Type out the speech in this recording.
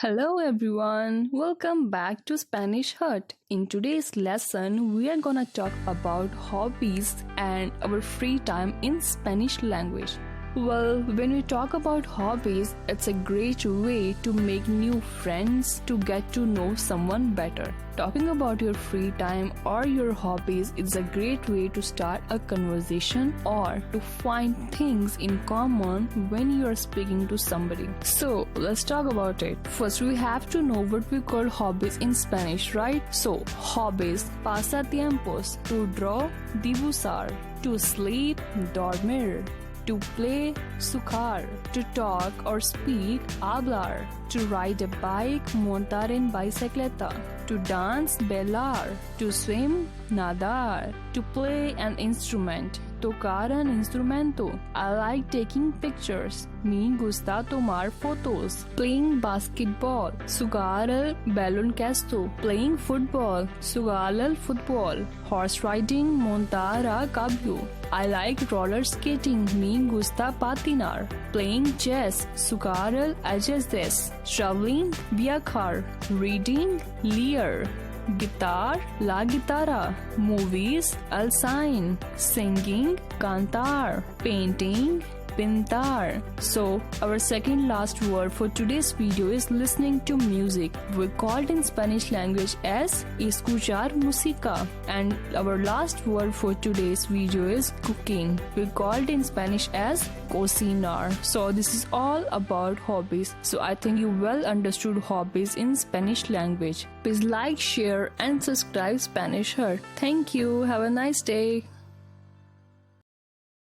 Hello everyone, welcome back to Spanish Hut. In today's lesson, we are gonna talk about hobbies and our free time in Spanish language. Well, when we talk about hobbies, it's a great way to make new friends, to get to know someone better. Talking about your free time or your hobbies is a great way to start a conversation or to find things in common when you are speaking to somebody. So, let's talk about it. First, we have to know what we call hobbies in Spanish, right? So, hobbies, pasatiempos, to draw, dibujar, to sleep, dormir, to play, escuchar, to talk or speak, hablar, to ride a bike, montar en bicicleta, to dance, bailar, to swim, nadar, to play an instrument, tocar un instrumento. I like taking pictures. Me gusta tomar fotos. Playing basketball, jugar al baloncesto. Playing football, jugar al fútbol. Horse riding, montar a caballo. I like roller skating. Me gusta patinar. Playing chess, jugar al ajedrez. Traveling, viajar. Reading, leer. Guitar, la guitarra. Movies, el cine. Singing, cantar. Painting, pintar. So, our second last word for today's video is listening to music. We call it in Spanish language as Escuchar, musica. And our last word for today's video is cooking. We call it in Spanish as Cocinar. So, this is all about hobbies. So, I think you well understood hobbies in Spanish language. Please like, share and subscribe Spanish Hut. Thank you. Have a nice day.